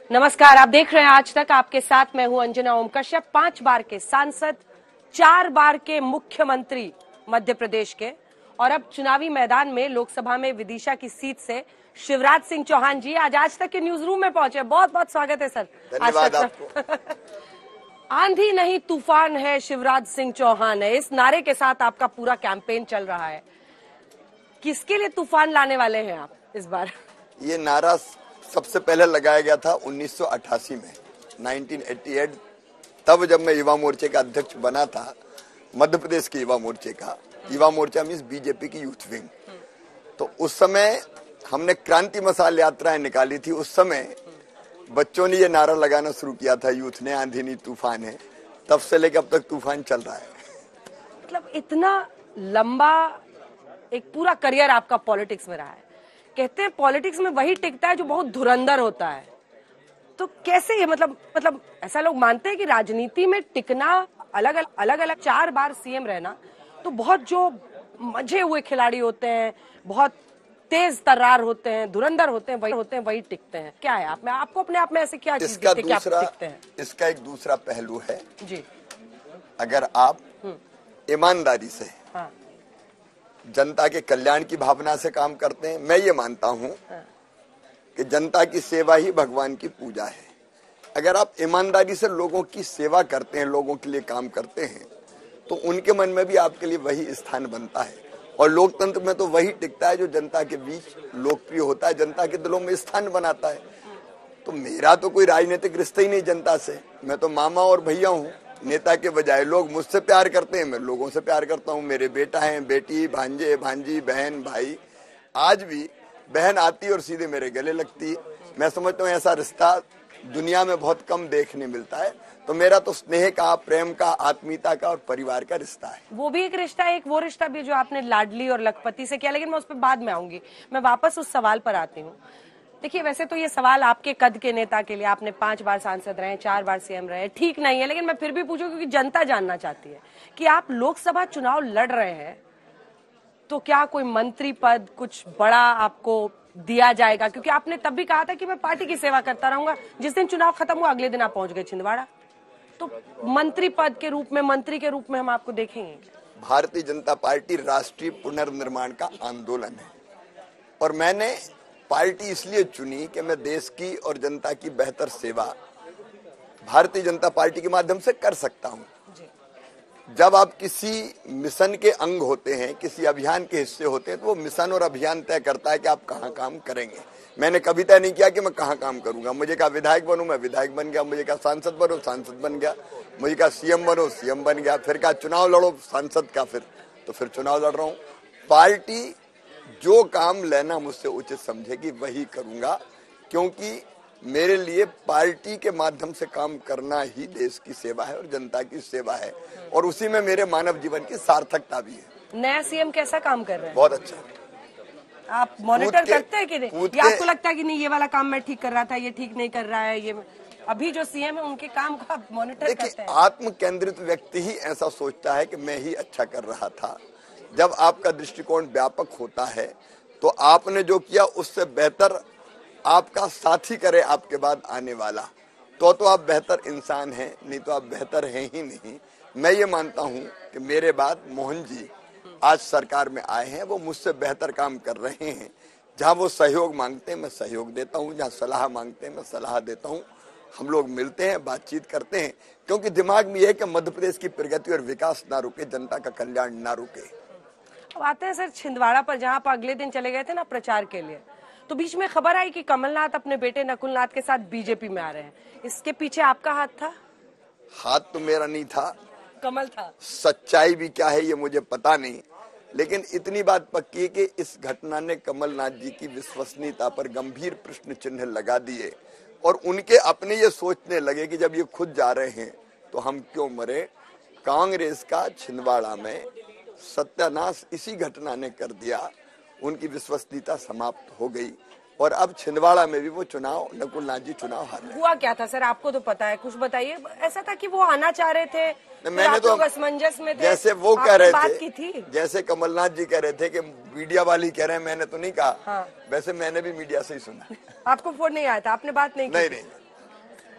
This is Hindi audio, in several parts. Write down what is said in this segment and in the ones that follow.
नमस्कार, आप देख रहे हैं आज तक। आपके साथ मैं हूं अंजना ओम कश्यप। 5 बार के सांसद, 4 बार के मुख्यमंत्री मध्य प्रदेश के, और अब चुनावी मैदान में लोकसभा में विदिशा की सीट से शिवराज सिंह चौहान जी आज तक के न्यूज रूम में पहुंचे। बहुत बहुत स्वागत है सर। धन्यवाद आपको। आंधी नहीं तूफान है, शिवराज सिंह चौहान है, इस नारे के साथ आपका पूरा कैंपेन चल रहा है। किसके लिए तूफान लाने वाले हैं आप इस बार? ये नारा सबसे पहले लगाया गया था 1988 में, 1988। तब जब मैं युवा मोर्चे का अध्यक्ष बना था, मध्य प्रदेश के युवा मोर्चे का, युवा मोर्चा मीन्स बीजेपी की यूथ विंग, तो उस समय हमने क्रांति मसाल यात्राएं निकाली थी। उस समय बच्चों ने ये नारा लगाना शुरू किया था, यूथ ने, आंधी नहीं तूफान है। तब से लेकर अब तक तूफान चल रहा है। मतलब इतना लंबा एक पूरा करियर आपका पॉलिटिक्स में रहा है। कहते हैं पॉलिटिक्स में वही टिकता है जो बहुत धुरंधर होता है। तो कैसे ये मतलब ऐसा लोग मानते हैं कि राजनीति में टिकना, अलग अलग 4 बार सीएम रहना, तो बहुत जो मजे हुए खिलाड़ी होते हैं, बहुत तेज तर्रार होते हैं, धुरंधर होते हैं, वही टिकते हैं। क्या है आप में, आपको अपने आप में ऐसे क्या चीज दिखती है कि आप टिकते हैं? इसका एक दूसरा पहलू है जी। अगर आप ईमानदारी से, हाँ। जनता के कल्याण की भावना से काम करते हैं, मैं ये मानता हूं कि जनता की सेवा ही भगवान की पूजा है। अगर आप ईमानदारी से लोगों की सेवा करते हैं, लोगों के लिए काम करते हैं, तो उनके मन में भी आपके लिए वही स्थान बनता है। और लोकतंत्र में तो वही टिकता है जो जनता के बीच लोकप्रिय होता है, जनता के दिलों में स्थान बनाता है। तो मेरा तो कोई राजनीतिक रिश्ता ही नहीं जनता से। मैं तो मामा और भैया हूँ नेता के बजाय। लोग मुझसे प्यार करते हैं, मैं लोगों से प्यार करता हूँ। मेरे बेटा है, बेटी, भांजे, भांजी, बहन, भाई। आज भी बहन आती और सीधे मेरे गले लगती। मैं समझता हूँ ऐसा रिश्ता दुनिया में बहुत कम देखने मिलता है। तो मेरा तो स्नेह का, प्रेम का, आत्मीयता का और परिवार का रिश्ता है। वो भी एक रिश्ता है, एक वो रिश्ता भी जो आपने लाडली और लखपति से किया, लेकिन मैं उस पर बाद में आऊंगी। मैं वापस उस सवाल पर आती हूँ। देखिए, वैसे तो ये सवाल आपके कद के नेता के लिए, आपने 5 बार सांसद रहे, 4 बार सीएम रहे, ठीक नहीं है, लेकिन मैं फिर भी पूछूं क्योंकि जनता जानना चाहती है कि आप लोकसभा चुनाव लड़ रहे हैं, तो क्या कोई मंत्री पद, कुछ बड़ा आपको दिया जाएगा? क्योंकि आपने तब भी कहा था कि मैं पार्टी की सेवा करता रहूंगा। जिस दिन चुनाव खत्म हुआ अगले दिन आप पहुंच गए छिंदवाड़ा। तो मंत्री पद के रूप में, मंत्री के रूप में हम आपको देखेंगे? भारतीय जनता पार्टी राष्ट्रीय पुनर्निर्माण का आंदोलन है, और मैंने पार्टी इसलिए चुनी कि मैं देश की और जनता की बेहतर सेवा भारतीय जनता पार्टी के माध्यम से कर सकता हूं। जब आप किसी मिशन के अंग होते हैं, किसी अभियान के हिस्से होते हैं, तो वो मिशन और अभियान तय करता है कि आप कहाँ काम करेंगे। मैंने कभी तय नहीं किया कि मैं कहाँ काम करूंगा। मुझे कहा विधायक बनूं, मैं विधायक बन गया। मुझे कहा सांसद बनो, सांसद बन गया। मुझे कहा सीएम बनो, सीएम बन गया। फिर कहा चुनाव लड़ो सांसद का, फिर चुनाव लड़ रहा हूँ। पार्टी जो काम लेना मुझसे उचित समझेगी वही करूंगा, क्योंकि मेरे लिए पार्टी के माध्यम से काम करना ही देश की सेवा है और जनता की सेवा है, और उसी में मेरे मानव जीवन की सार्थकता भी है। नया सीएम कैसा काम कर रहे हैं? बहुत अच्छा। आप मॉनिटर करते हैं कि नहीं, या आपको लगता है कि नहीं ये वाला काम मैं ठीक कर रहा था, ये ठीक नहीं कर रहा है? ये अभी जो सीएम है उनके काम का मॉनिटर करते हैं? आत्म केंद्रित व्यक्ति ही ऐसा सोचता है कि मैं ही अच्छा कर रहा था। जब आपका दृष्टिकोण व्यापक होता है तो आपने जो किया उससे बेहतर आपका साथी करे आपके बाद आने वाला, तो आप बेहतर इंसान हैं, नहीं तो आप बेहतर हैं ही नहीं। मैं ये मानता हूं कि मेरे बाद मोहन जी आज सरकार में आए हैं, वो मुझसे बेहतर काम कर रहे हैं। जहां वो सहयोग मांगते हैं मैं सहयोग देता हूं, जहां सलाह मांगते हैं मैं सलाह देता हूं। हम लोग मिलते हैं, बातचीत करते हैं, क्योंकि दिमाग में यह है कि मध्य प्रदेश की प्रगति और विकास ना रुके, जनता का कल्याण ना रुके। अब आते हैं सर छिंदवाड़ा पर, जहां आप अगले दिन चले गए थे ना प्रचार के लिए, तो बीच में खबर आई कि कमलनाथ अपने बेटे नकुलनाथ के साथ बीजेपी में आ रहे हैं। इसके पीछे आपका हाथ था? हाथ तो मेरा नहीं था, कमल था। सच्चाई भी क्या है ये मुझे पता नहीं, लेकिन इतनी बात पक्की है कि इस घटना ने कमलनाथ जी की विश्वसनीयता पर गंभीर प्रश्न चिन्ह लगा दिए, और उनके अपने ये सोचने लगे कि जब ये खुद जा रहे हैं तो हम क्यों मरे। कांग्रेस का छिंदवाड़ा में सत्यानाश इसी घटना ने कर दिया। उनकी विश्वसनीयता समाप्त हो गई, और अब छिंदवाड़ा में भी वो चुनाव, नकुलनाथ जी चुनाव हार गए। हुआ क्या था सर, आपको तो पता है, कुछ बताइए। ऐसा था कि वो आना चाह रहे थे, मैंने तो असमंजस में थे, जैसे वो कह रहे बात थे की थी, जैसे कमलनाथ जी कह रहे थे कि मीडिया वाली कह रहे हैं, मैंने तो नहीं कहा। हाँ। वैसे मैंने भी मीडिया से ही सुना। आपको फोन नहीं आया था, आपने बात नहीं की? नहीं।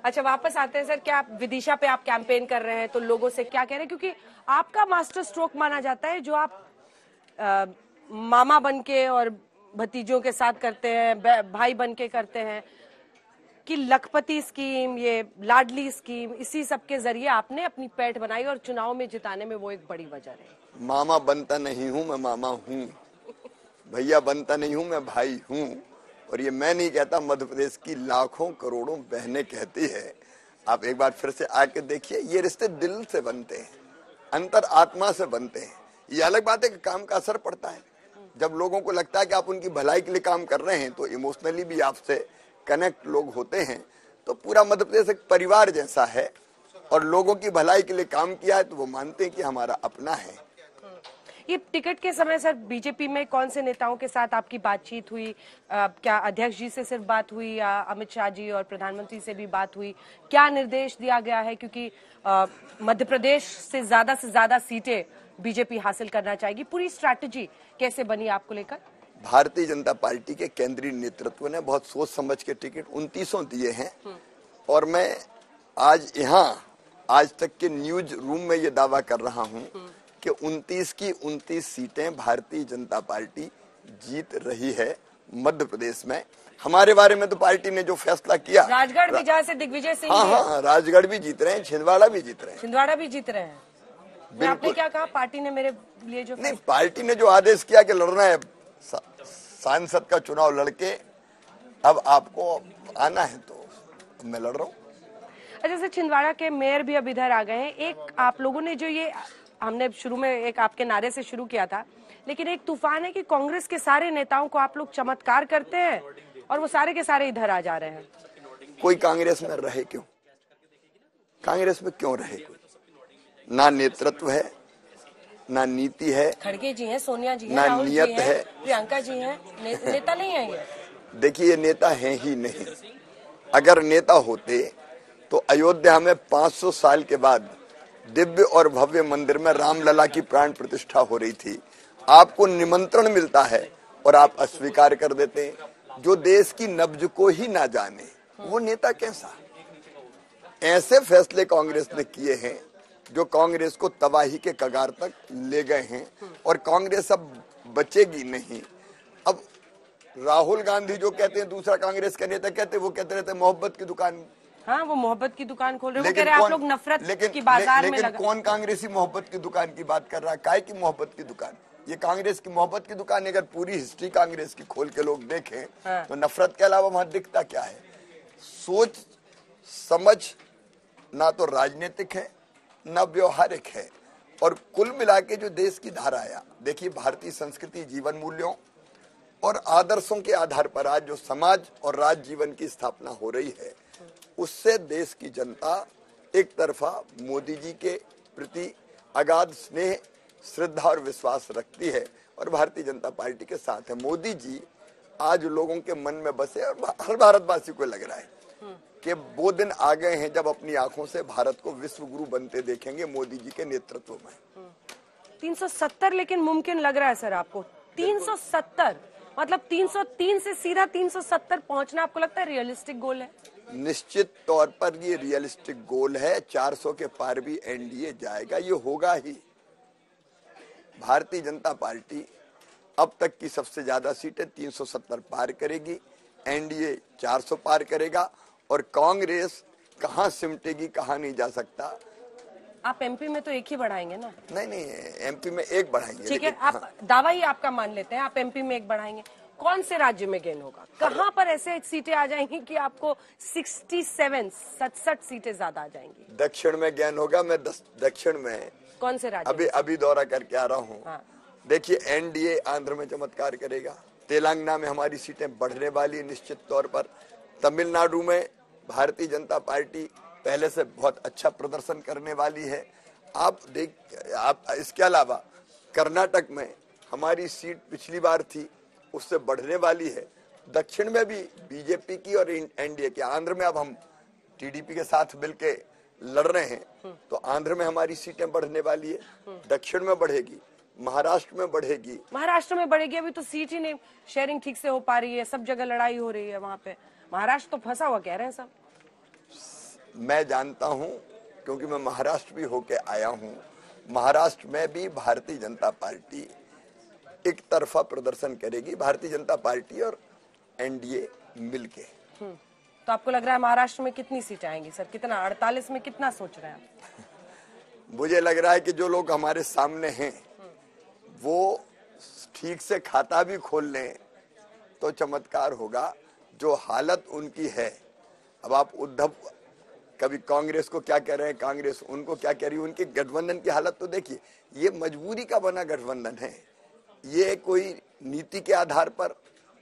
अच्छा, वापस आते हैं सर। क्या आप विदिशा पे आप कैंपेन कर रहे हैं तो लोगों से क्या कह रहे हैं, क्योंकि आपका मास्टर स्ट्रोक माना जाता है जो आप मामा बनके और भतीजों के साथ करते हैं, भाई बनके करते हैं, कि लखपति स्कीम, ये लाडली स्कीम, इसी सब के जरिए आपने अपनी पैठ बनाई और चुनाव में जिताने में वो एक बड़ी वजह है। मामा बनता नहीं हूं, मैं मामा हूं। भैया बनता नहीं हूं, मैं भाई हूं। और ये मैं नहीं कहता, मध्य प्रदेश की लाखों करोड़ों बहनें कहती है। आप एक बार फिर से आके देखिए, ये रिश्ते दिल से बनते हैं, अंतर आत्मा से बनते हैं। ये अलग बात है कि काम का असर पड़ता है। जब लोगों को लगता है कि आप उनकी भलाई के लिए काम कर रहे हैं तो इमोशनली भी आपसे कनेक्ट लोग होते हैं। तो पूरा मध्य प्रदेश एक परिवार जैसा है और लोगों की भलाई के लिए काम किया है तो वो मानते हैं कि हमारा अपना है। ये टिकट के समय सर बीजेपी में कौन से नेताओं के साथ आपकी बातचीत हुई? क्या अध्यक्ष जी से सिर्फ बात हुई या अमित शाह जी और प्रधानमंत्री से भी बात हुई? क्या निर्देश दिया गया है, क्योंकि मध्य प्रदेश से ज्यादा सीटें बीजेपी हासिल करना चाहेगी? पूरी स्ट्रैटेजी कैसे बनी आपको लेकर? भारतीय जनता पार्टी के केंद्रीय नेतृत्व ने बहुत सोच समझ के टिकट 29 दिए हैं और मैं आज यहाँ आज तक के न्यूज रूम में ये दावा कर रहा हूँ कि 29 की 29 सीटें भारतीय जनता पार्टी जीत रही है मध्य प्रदेश में। हमारे बारे में तो पार्टी ने जो फैसला किया, राजगढ़ भी जहाँ से दिग्विजय सिंह, हाँ, राजगढ़ भी जीत रहे हैं, छिंदवाड़ा भी जीत रहे हैं, छिंदवाड़ा भी जीत रहे हैं। आपने क्या कहा? पार्टी ने मेरे लिए जो नहीं, पार्टी ने जो आदेश किया कि लड़ना है सांसद का चुनाव लड़के, अब आपको आना है तो मैं लड़ रहा हूँ। अच्छा सर, छिंदवाड़ा के मेयर भी अब इधर आ गए हैं। एक आप लोगों ने जो ये, हमने शुरू में एक आपके नारे से शुरू किया था, लेकिन एक तूफान है कि कांग्रेस के सारे नेताओं को आप लोग चमत्कार करते हैं और वो सारे के सारे इधर आ जा रहे हैं। कोई कांग्रेस में रहे क्यों? कांग्रेस में क्यों रहे? कोई ना नेतृत्व है, ना नीति है, खड़गे जी हैं, सोनिया जी हैं, ना राहुल जी नियत है, प्रियंका जी हैं, नेता नहीं है ये। देखिए, ये नेता हैं ही नहीं। अगर नेता होते तो अयोध्या में 500 साल के बाद दिव्य और भव्य मंदिर में रामलला की प्राण प्रतिष्ठा हो रही थी। आपको निमंत्रण मिलता है और आप अस्वीकार कर देते हैं। जो देश की नब्ज को ही ना जाने वो नेता कैसा? ऐसे फैसले कांग्रेस ने किए हैं जो कांग्रेस को तबाही के कगार तक ले गए हैं और कांग्रेस अब बचेगी नहीं। अब राहुल गांधी जो कहते हैं, दूसरा कांग्रेस का नेता कहते, वो कहते रहते मोहब्बत की दुकान। हाँ, वो मोहब्बत की दुकान खोल रहे हैं। वो कह रहे हैं आप लोग नफरत की बाजार में लगा। कौन कांग्रेसी मोहब्बत की दुकान की बात कर रहा है? काय की मोहब्बत की दुकान? ये कांग्रेस की मोहब्बत की दुकान। अगर पूरी हिस्ट्री कांग्रेस की खोल के लोग देखें तो नफरत के अलावा वहां दिखता क्या है? सोच समझ ना तो राजनीतिक है ना व्यवहारिक है। और कुल मिला के जो देश की धारा है, देखिए, भारतीय संस्कृति, जीवन मूल्यों और आदर्शों के आधार पर आज जो समाज और राज्य जीवन की स्थापना हो रही है, उससे देश की जनता एक तरफा मोदी जी के प्रति अगाध स्नेह, श्रद्धा और विश्वास रखती है और भारतीय जनता पार्टी के साथ है। मोदी जी आज लोगों के मन में बसे और हर भारतवासी को लग रहा है कि वो दिन आ गए हैं जब अपनी आंखों से भारत को विश्व गुरु बनते देखेंगे मोदी जी के नेतृत्व में। 370 लेकिन मुमकिन लग रहा है सर आपको? 370 मतलब 303 से सीधा 370 पहुंचना आपको लगता है रियलिस्टिक गोल है? निश्चित तौर पर ये रियलिस्टिक गोल है। 400 के पार भी एनडीए जाएगा, ये होगा ही। भारतीय जनता पार्टी अब तक की सबसे ज्यादा सीटें 370 पार करेगी, एनडीए 400 पार करेगा और कांग्रेस कहां सिमटेगी, कहां नहीं जा सकता। आप एमपी में तो एक ही बढ़ाएंगे ना? नहीं, एमपी में एक बढ़ाएंगे। ठीक है, आप दावा ही आपका मान लेते हैं, आप एमपी में एक बढ़ाएंगे। कौन से राज्य में गेन होगा? कहां पर ऐसे सीटें आ जाएंगी कि आपको 67 सीटें ज्यादा आ जाएंगी? दक्षिण में गेन होगा। मैं दक्षिण में कौन से राज्य? अभी दौरा करके आ रहा हूँ। हाँ। देखिए, एनडीए आंध्र में चमत्कार करेगा, तेलंगाना में हमारी सीटें बढ़ने वाली निश्चित तौर पर, तमिलनाडु में भारतीय जनता पार्टी पहले से बहुत अच्छा प्रदर्शन करने वाली है। आप इसके अलावा कर्नाटक में हमारी सीट पिछली बार थी, उससे बढ़ने वाली है। दक्षिण में भी बीजेपी की और एनडीए की, आंध्र में अब हम टीडीपी के साथ मिलके लड़ रहे हैं तो आंध्र में हमारी सीटें बढ़ने वाली है, दक्षिण में बढ़ेगी, महाराष्ट्र में बढ़ेगी। महाराष्ट्र में बढ़ेगी? अभी तो सीट ही नहीं शेयरिंग ठीक से हो पा रही है, सब जगह लड़ाई हो रही है वहां पे। महाराष्ट्र तो फंसा हुआ कह रहे हैं सब। मैं जानता हूं, क्योंकि मैं महाराष्ट्र भी होके आया हूं, महाराष्ट्र में भी भारतीय जनता पार्टी एक तरफा प्रदर्शन करेगी, भारतीय जनता पार्टी और एनडीए मिलके। तो आपको लग रहा है महाराष्ट्र में कितनी सीट आएंगी सर? कितना? 48 में कितना सोच रहे हैं आप? मुझे लग रहा है कि जो लोग हमारे सामने हैं वो ठीक से खाता भी खोल लें तो चमत्कार होगा। जो हालत उनकी है, अब आप उद्धव कभी कांग्रेस को क्या कह रहे हैं, कांग्रेस उनको क्या कह रही है, उनके गठबंधन की हालत तो देखिए। ये मजबूरी का बना गठबंधन है, ये कोई नीति के आधार पर,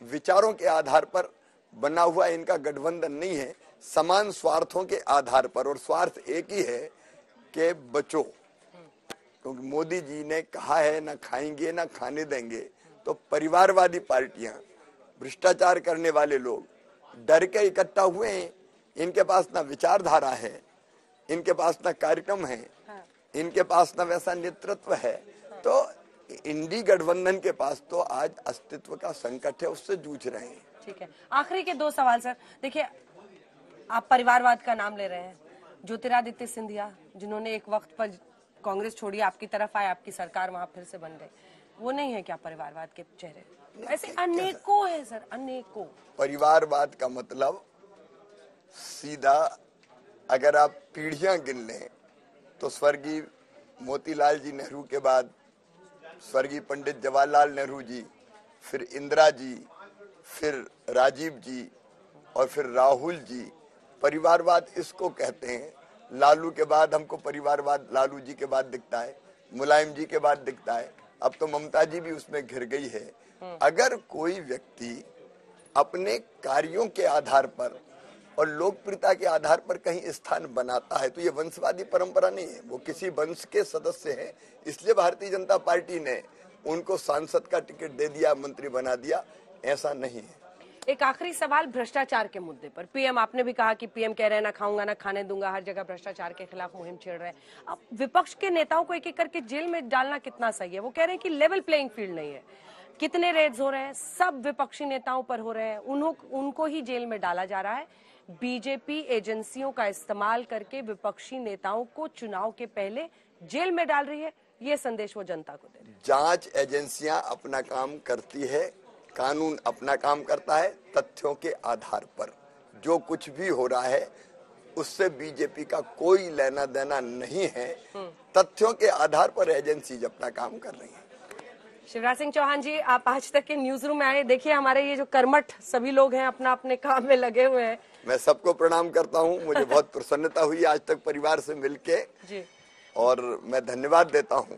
विचारों के आधार पर बना हुआ इनका गठबंधन नहीं है, समान स्वार्थों के आधार पर। और स्वार्थ एक ही है कि बचो, क्योंकि मोदी जी ने कहा है ना खाएंगे ना खाने देंगे। तो परिवारवादी पार्टियां, भ्रष्टाचार करने वाले लोग डर के इकट्ठा हुए हैं। इनके पास ना विचारधारा है, इनके पास ना कार्यक्रम है, इनके पास ना वैसा नेतृत्व है। तो इंडी गठबंधन के पास तो आज अस्तित्व का संकट है, उससे जूझ रहे हैं। ठीक है, आखिरी के 2 सवाल सर। देखिए, आप परिवारवाद का नाम ले रहे हैं। ज्योतिरादित्य सिंधिया, जिन्होंने एक वक्त पर कांग्रेस छोड़ी, आपकी तरफ आए, आपकी सरकार वहां फिर से बन गई, वो नहीं है क्या परिवारवाद के चेहरे? ऐसे अनेकों है सर, अनेकों। परिवारवाद का मतलब सीधा अगर आप पीढ़ियां गिन लें तो स्वर्गीय मोतीलाल जी नेहरू के बाद स्वर्गीय पंडित जवाहरलाल नेहरू जी, फिर इंदिरा जी, फिर राजीव जी और फिर राहुल जी। परिवारवाद इसको कहते हैं। लालू के बाद हमको परिवारवाद लालू जी के बाद दिखता है, मुलायम जी के बाद दिखता है, अब तो ममता जी भी उसमें घिर गई है। अगर कोई व्यक्ति अपने कार्यों के आधार पर और लोकप्रियता के आधार पर कहीं स्थान बनाता है तो ये वंशवादी परंपरा नहीं है, वो किसी वंश के सदस्य हैं, इसलिए भारतीय जनता पार्टी ने उनको सांसद का टिकट दे दिया, मंत्री बना दिया, ऐसा नहीं है। एक आखिरी सवाल भ्रष्टाचार के मुद्दे पर। पीएम, आपने भी कहा कि पीएम कह रहे हैं ना खाऊंगा ना खाने दूंगा, हर जगह भ्रष्टाचार के खिलाफ मुहिम छेड़ रहे हैं। अब विपक्ष के नेताओं को एक एक करके जेल में डालना कितना सही है? वो कह रहे हैं कि लेवल प्लेइंग फील्ड नहीं है। कितने रेड्स हो रहे हैं, सब विपक्षी नेताओं पर हो रहे हैं, उनको ही जेल में डाला जा रहा है। बीजेपी एजेंसियों का इस्तेमाल करके विपक्षी नेताओं को चुनाव के पहले जेल में डाल रही है। ये संदेश वो जनता को दे रही है। जांच एजेंसियां अपना काम करती है, कानून अपना काम करता है। तथ्यों के आधार पर जो कुछ भी हो रहा है उससे बीजेपी का कोई लेना देना नहीं है। तथ्यों के आधार पर एजेंसीज अपना काम कर रही हैं। शिवराज सिंह चौहान जी, आप आज तक के न्यूज रूम में आए, देखिए हमारे ये जो कर्मठ सभी लोग हैं अपना अपने काम में लगे हुए हैं। मैं सबको प्रणाम करता हूं, मुझे बहुत प्रसन्नता हुई आज तक परिवार से मिलके जी। और मैं धन्यवाद देता हूं,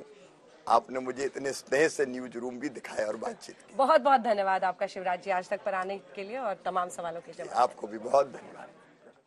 आपने मुझे इतने स्नेह से न्यूज रूम भी दिखाया और बातचीत की। बहुत बहुत धन्यवाद आपका शिवराज जी, आज तक पर आने के लिए और तमाम सवालों के जवाब। आपको भी बहुत धन्यवाद।